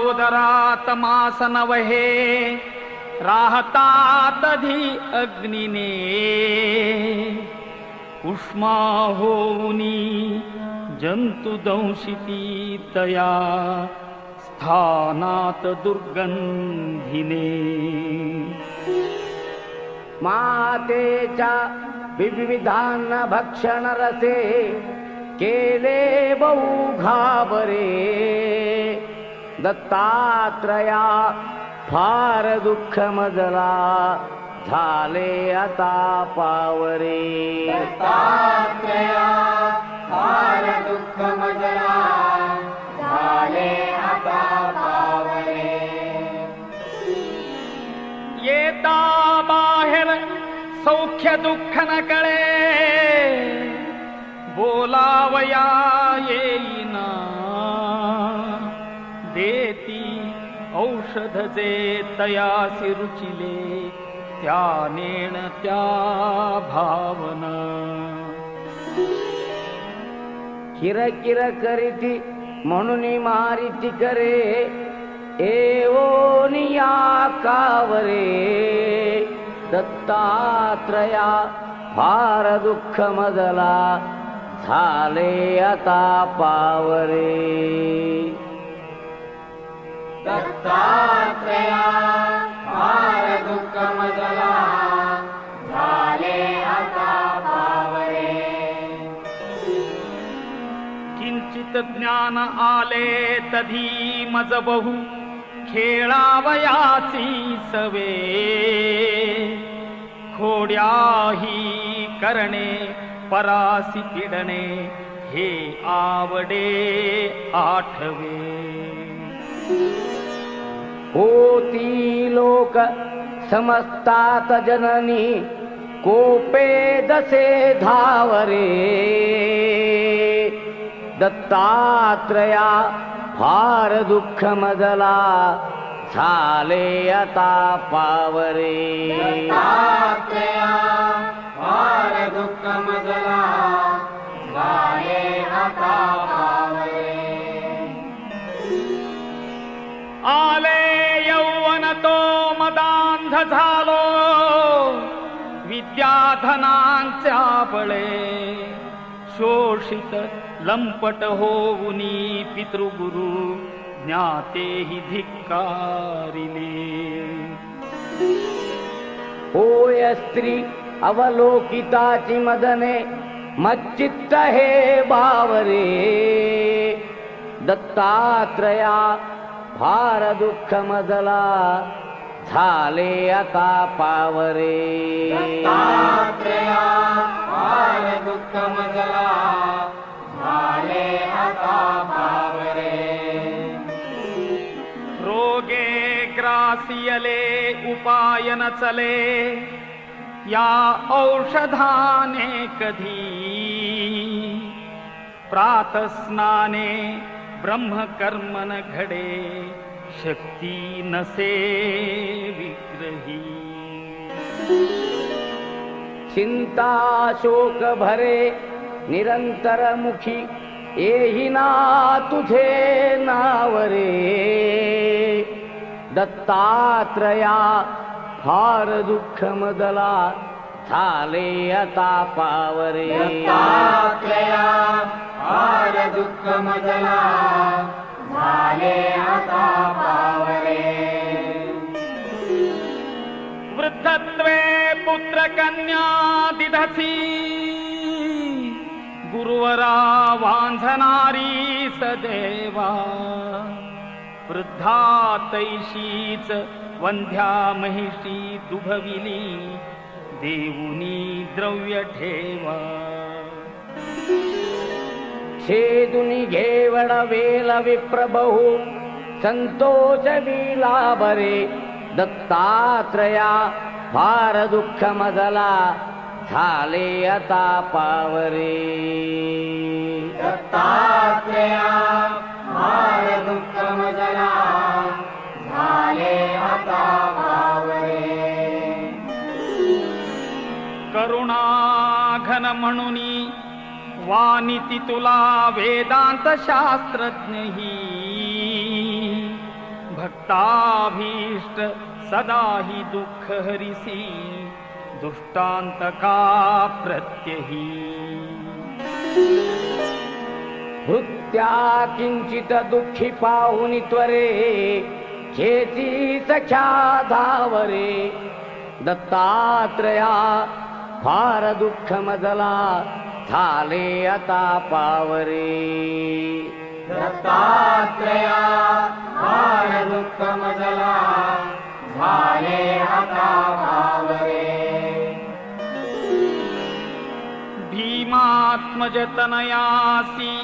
उदरात मास नवहे राहतात धी अग्निने उष्मा होऊनी जंतु दंशिती तया स्थानात दुर्गंधिने मातेच्या विविधान भक्षण रसे केले बहु घाबरे दत्तात्रया फार दुःख मजला झाले आता पावरे दत्तात्रया फार दुःख मजला झाले आता पावरे येता बाहेर सौख्य दुःख न कळे बोलावया येईना देती औषध जे तयासी रुचिले त्या नेण त्या भावना किरकिर करीती म्हणून मारिती करे एवोनिया कावरे दत्तात्रया फार दुःख मजला झाले आता पावरे दत्तात्रया फार दुःख मजला झाले आता पावरे किंचित ज्ञान आले तधी मज बहु खेळावयाची सवे खोड्याही करणे परासी पिडणे हे आवडे आठवे होती लोक समजतात जननी कोपे दसे धावरे दत्तात्रया फार दुःख मजला झाले आता पावरे दत्तात्रया फार दुःख मजला झाले आता पावरे आले यौवन तो मदांध झालो विद्याधनांच्या बळे शोषित लंपट होऊनी पितृगुरु ज्ञातेहि धिक्कारिले होय स्त्री अवलोकिताची मदने मच्चित्त हे बावरे दत्तात्रया फार दुःख मजला झाले आता पावरे दत्तात्रया फार दुःख मजला झाले आता पावरे रोगे ग्रासियले उपाय न चले या औषधाने कधी प्रातस्नाने ब्रह्मकर्मन घडे शक्ती नसे विग्रही चिंता शोक भरे निरंतर मुखी येही ना तुझे नावरे दत्तात्रया फार दुःख मजला झाले आता पावरे दत्तात्रया फार दुःख मजला झाले आता पावरे वृद्धत्वे पुत्र कन्या दिधसी गुरुवरा वांझणारी सदेवा वृद्धा तैशीच वंध्या महिषी दुभविली देऊनी द्रव्य ठेवा छेदुनी घेवड वेल विप्रबहू संतोष विला बरे दत्तात्रया फार दुःख मजला झाले आता पावरे दत्तात्रया फार दुःख मजला झाले आता पावरे करुणा घन म्हणुनी वानिती तुला वेदांत शास्त्रज्ञही भक्ताभीष्ट सदा हि दुःख हरिसी दुष्टांतका प्रत्यही भृत्या किंचित दुःखी पाहुनी त्वरे खेची सख्या धावरे दत्तात्रया फार दुःख मजला झाले आता पावरे दत्तात्रया फार दुःख मजला झाले आता पावरे भीमात्मज तनयासी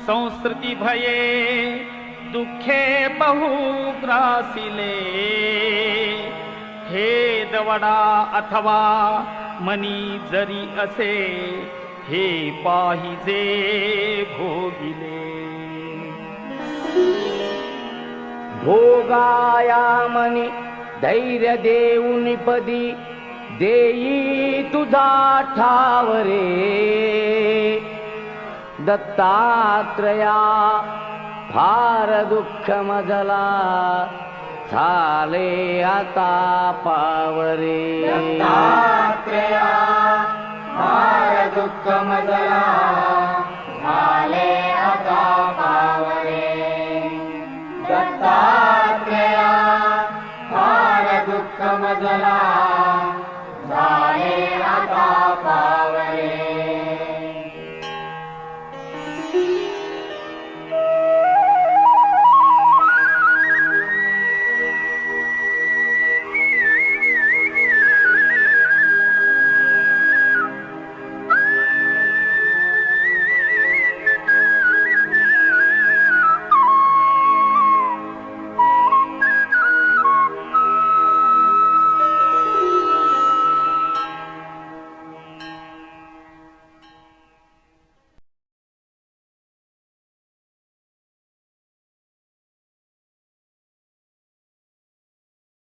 संस्कृती भये दुःखे बहु ग्रासिले हे दवडा अथवा मनी जरी असे हे पाहिजे भोगिले भोगाया मनी धैर्य देऊन पदी देई तुझा ठावरे दत्तात्रया फार दुःख मजला झाले आता पावरे दत्तात्रया फार दुःख मजला झाले आता पावरे दत्तात्रया फार दुःख मजला झाले आता पावरे